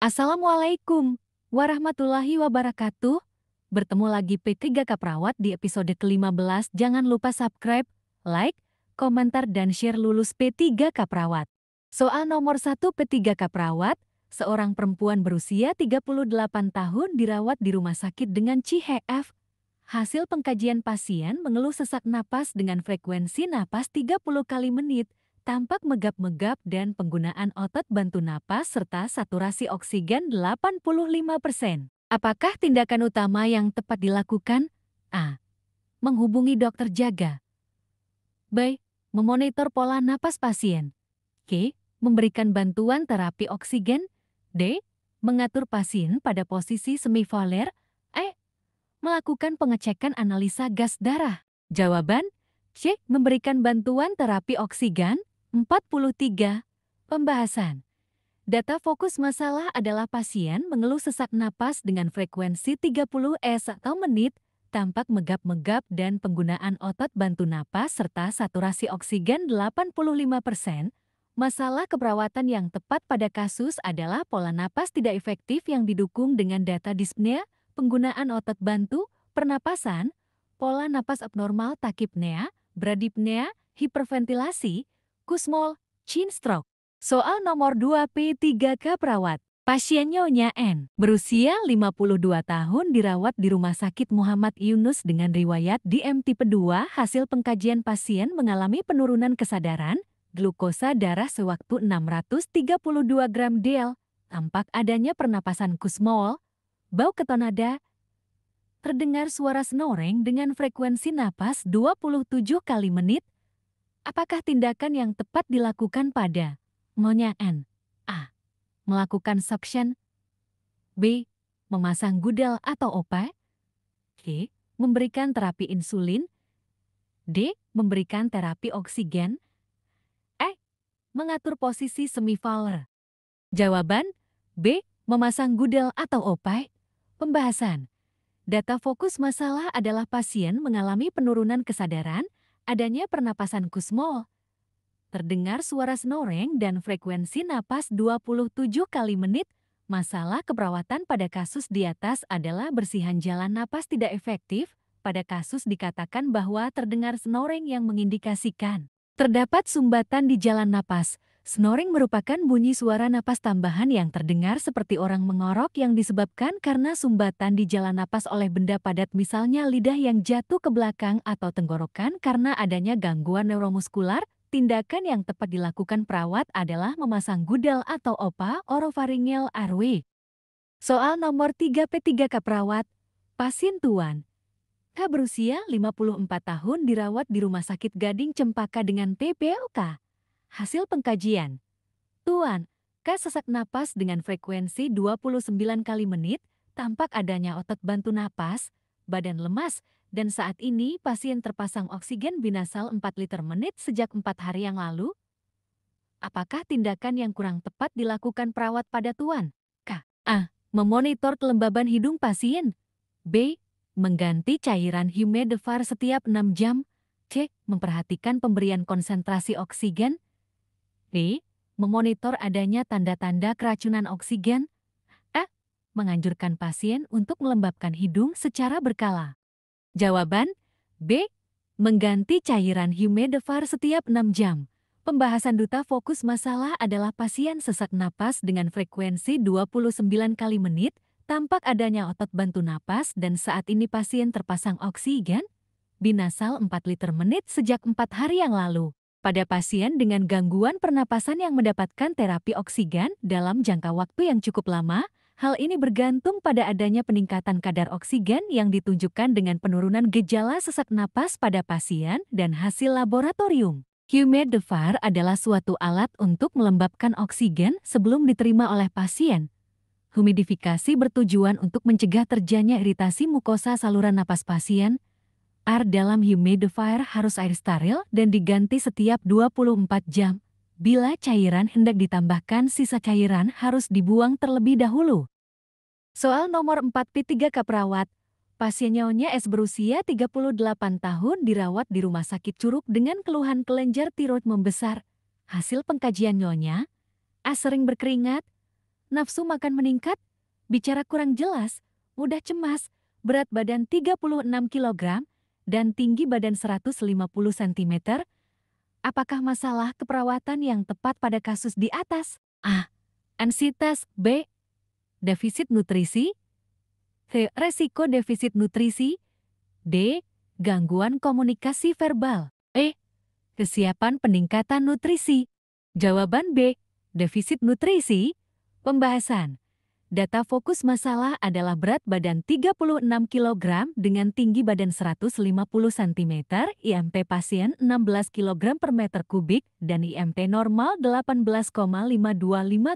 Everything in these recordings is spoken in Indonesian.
Assalamualaikum warahmatullahi wabarakatuh. Bertemu lagi P3K Perawat di episode ke-15. Jangan lupa subscribe, like, komentar, dan share. Lulus P3K Perawat. Soal nomor 1 P3K Perawat, seorang perempuan berusia 38 tahun dirawat di rumah sakit dengan CHF. Hasil pengkajian pasien mengeluh sesak napas dengan frekuensi napas 30 kali menit, tampak megap-megap dan penggunaan otot bantu napas serta saturasi oksigen 85%. Apakah tindakan utama yang tepat dilakukan? A. Menghubungi dokter jaga. B. Memonitor pola napas pasien. C. Memberikan bantuan terapi oksigen. D. Mengatur pasien pada posisi semivolar. E. Melakukan pengecekan analisa gas darah. Jawaban C. Memberikan bantuan terapi oksigen. 43. Pembahasan. Data fokus masalah adalah pasien mengeluh sesak napas dengan frekuensi 30 S atau menit, tampak megap-megap dan penggunaan otot bantu napas serta saturasi oksigen 85%. Masalah keperawatan yang tepat pada kasus adalah pola napas tidak efektif yang didukung dengan data dyspnea, penggunaan otot bantu, pernapasan, pola napas abnormal tachypnea, bradypnea, hiperventilasi, Kussmaul, chin stroke. Soal nomor 2 P3K Perawat. Pasien Nyonya N. berusia 52 tahun dirawat di Rumah Sakit Muhammad Yunus dengan riwayat DM tipe 2. Hasil pengkajian pasien mengalami penurunan kesadaran, glukosa darah sewaktu 632 gram dl, tampak adanya pernapasan Kussmaul, bau ketonada, terdengar suara snoring dengan frekuensi napas 27 kali menit. Apakah tindakan yang tepat dilakukan pada Nyonya N? A. Melakukan suction. B. Memasang gudel atau OPA. C. Memberikan terapi insulin. D. Memberikan terapi oksigen. E. Mengatur posisi semivolar. Jawaban B. Memasang gudel atau OPA. Pembahasan. Data fokus masalah adalah pasien mengalami penurunan kesadaran, adanya pernapasan Kussmaul, terdengar suara snoring dan frekuensi napas 27 kali menit. Masalah keperawatan pada kasus di atas adalah bersihan jalan napas tidak efektif. Pada kasus dikatakan bahwa terdengar snoring yang mengindikasikan terdapat sumbatan di jalan napas. Snoring merupakan bunyi suara napas tambahan yang terdengar seperti orang mengorok yang disebabkan karena sumbatan di jalan napas oleh benda padat, misalnya lidah yang jatuh ke belakang atau tenggorokan karena adanya gangguan neuromuskular. Tindakan yang tepat dilakukan perawat adalah memasang gudel atau OPA oropharyngeal airway. Soal nomor 3 P3K Perawat. Pasien Tuan K berusia 54 tahun dirawat di Rumah Sakit Gading Cempaka dengan PPOK. Hasil pengkajian. Tuan K sesak napas dengan frekuensi 29 kali menit, tampak adanya otot bantu napas, badan lemas, dan saat ini pasien terpasang oksigen binasal 4 liter menit sejak 4 hari yang lalu. Apakah tindakan yang kurang tepat dilakukan perawat pada Tuan K? A. Memonitor kelembaban hidung pasien. B. Mengganti cairan humidifier setiap 6 jam. C. Memperhatikan pemberian konsentrasi oksigen. D. Memonitor adanya tanda-tanda keracunan oksigen. E. Menganjurkan pasien untuk melembabkan hidung secara berkala. Jawaban B. Mengganti cairan humidifier setiap 6 jam. Pembahasan duta fokus masalah adalah pasien sesak napas dengan frekuensi 29 kali menit, tampak adanya otot bantu napas dan saat ini pasien terpasang oksigen binasal 4 liter menit sejak 4 hari yang lalu. Pada pasien dengan gangguan pernapasan yang mendapatkan terapi oksigen dalam jangka waktu yang cukup lama, hal ini bergantung pada adanya peningkatan kadar oksigen yang ditunjukkan dengan penurunan gejala sesak napas pada pasien dan hasil laboratorium. Humidifier adalah suatu alat untuk melembabkan oksigen sebelum diterima oleh pasien. Humidifikasi bertujuan untuk mencegah terjadinya iritasi mukosa saluran napas pasien. Air dalam humidifier harus air steril dan diganti setiap 24 jam. Bila cairan hendak ditambahkan, sisa cairan harus dibuang terlebih dahulu. Soal nomor 4 P3K Perawat. Pasien Nyonya S berusia 38 tahun dirawat di Rumah Sakit Curug dengan keluhan kelenjar tiroid membesar. Hasil pengkajian Nyonya A. Sering berkeringat. nafsu makan meningkat, bicara kurang jelas, mudah cemas, berat badan 36 kg, dan tinggi badan 150 cm. Apakah masalah keperawatan yang tepat pada kasus di atas? A. Ansitas. B. Defisit nutrisi. C. Resiko defisit nutrisi. D. Gangguan komunikasi verbal. E. Kesiapan peningkatan nutrisi. Jawaban B. Defisit nutrisi. Pembahasan. Data fokus masalah adalah berat badan 36 kg dengan tinggi badan 150 cm, IMP pasien 16 kg per meter kubik, dan IMP normal 18,525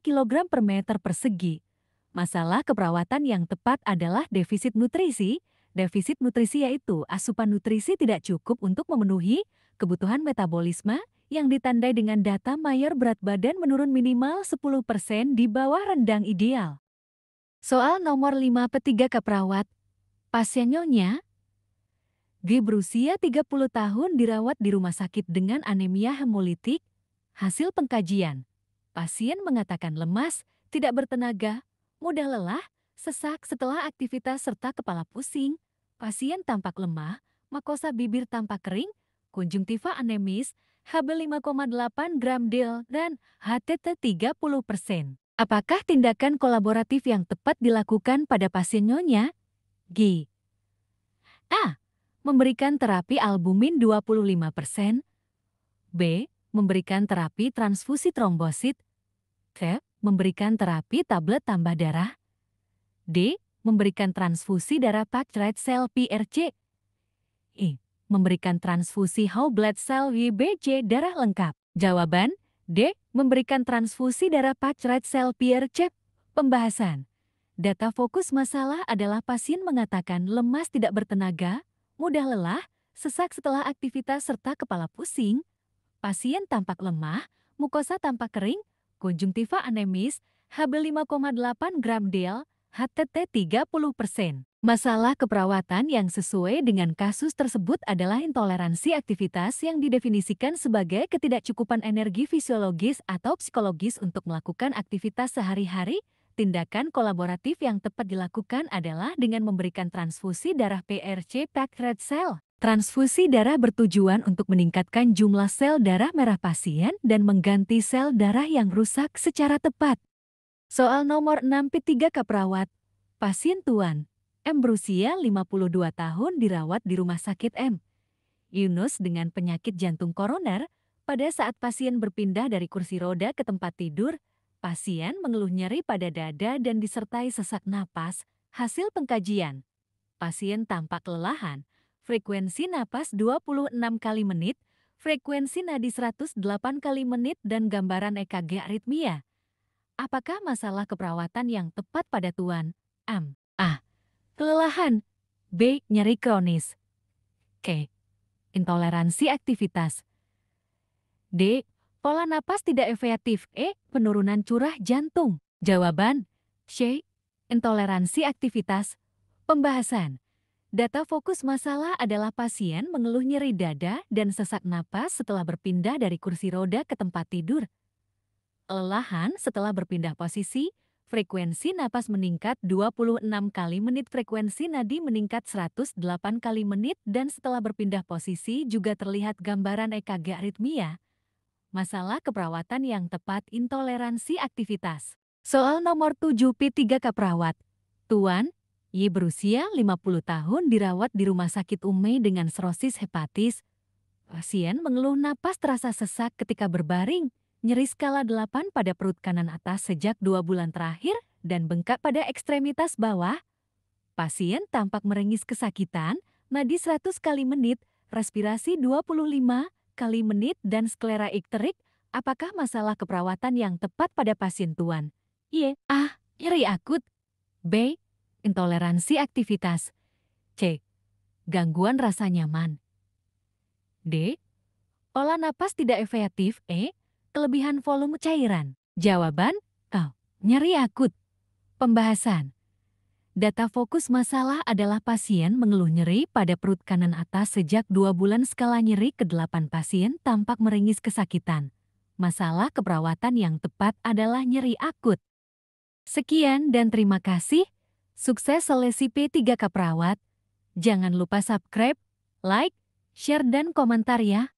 kg per meter persegi. Masalah keperawatan yang tepat adalah defisit nutrisi. Defisit nutrisi yaitu asupan nutrisi tidak cukup untuk memenuhi kebutuhan metabolisme yang ditandai dengan data mayor berat badan menurun minimal 10% di bawah rendang ideal. Soal nomor 5 P3 Kaperawat. Pasien Nyonya G berusia 30 tahun dirawat di rumah sakit dengan anemia hemolitik. Hasil pengkajian. Pasien mengatakan lemas, tidak bertenaga, mudah lelah, sesak setelah aktivitas serta kepala pusing. Pasien tampak lemah, makosa bibir tampak kering, konjungtiva anemis, Hb 5,8 gram del, dan HTT 30%. Apakah tindakan kolaboratif yang tepat dilakukan pada pasien Nyonya? G. A. Memberikan terapi albumin 25%. B. Memberikan terapi transfusi trombosit. C. Memberikan terapi tablet tambah darah. D. Memberikan transfusi darah packed red cell PRC. E. Memberikan transfusi whole blood cell WBC darah lengkap. Jawaban D. Memberikan transfusi darah packed red cell PRC. Pembahasan. Data fokus masalah adalah pasien mengatakan lemas tidak bertenaga, mudah lelah, sesak setelah aktivitas serta kepala pusing. Pasien tampak lemah, mukosa tampak kering, konjungtiva anemis, Hb 5,8 gram del, HTT 30%. Masalah keperawatan yang sesuai dengan kasus tersebut adalah intoleransi aktivitas yang didefinisikan sebagai ketidakcukupan energi fisiologis atau psikologis untuk melakukan aktivitas sehari-hari. Tindakan kolaboratif yang tepat dilakukan adalah dengan memberikan transfusi darah PRC packed red cell. Transfusi darah bertujuan untuk meningkatkan jumlah sel darah merah pasien dan mengganti sel darah yang rusak secara tepat. Soal nomor 6 P3 Kaperawat. Pasien Tuan M berusia 52 tahun dirawat di Rumah Sakit M. Yunus dengan penyakit jantung koroner. Pada saat pasien berpindah dari kursi roda ke tempat tidur, pasien mengeluh nyeri pada dada dan disertai sesak napas. Hasil pengkajian. Pasien tampak kelelahan, frekuensi napas 26 kali menit, frekuensi nadi 108 kali menit dan gambaran EKG aritmia. Apakah masalah keperawatan yang tepat pada Tuan M? A. Kelelahan. B. Nyeri kronis. C. Intoleransi aktivitas. D. Pola napas tidak efektif. E. Penurunan curah jantung. Jawaban C. Intoleransi aktivitas. Pembahasan. Data fokus masalah adalah pasien mengeluh nyeri dada dan sesak napas setelah berpindah dari kursi roda ke tempat tidur. Kelelahan setelah berpindah posisi, frekuensi napas meningkat 26 kali menit, frekuensi nadi meningkat 108 kali menit, dan setelah berpindah posisi juga terlihat gambaran EKG aritmia. Masalah keperawatan yang tepat intoleransi aktivitas. Soal nomor 7 P3 Kaperawat. Tuan Y berusia 50 tahun dirawat di Rumah Sakit UME dengan sirosis hepatis. Pasien mengeluh napas terasa sesak ketika berbaring, nyeri skala 8 pada perut kanan atas sejak 2 bulan terakhir, dan bengkak pada ekstremitas bawah. Pasien tampak merengis kesakitan, nadi 100 kali menit, respirasi 25 kali menit, dan sklera ikterik. Apakah masalah keperawatan yang tepat pada pasien Tuan Y? A. Nyeri akut. B. Intoleransi aktivitas. C. Gangguan rasa nyaman. D. Pola napas tidak efektif. E. Kelebihan volume cairan. Jawaban A. Nyeri akut. Pembahasan. Data fokus masalah adalah pasien mengeluh nyeri pada perut kanan atas sejak 2 bulan, skala nyeri ke-8. Pasien tampak merengis kesakitan. Masalah keperawatan yang tepat adalah nyeri akut. Sekian dan terima kasih. Sukses seleksi P3K Perawat. Jangan lupa subscribe, like, share, dan komentar ya.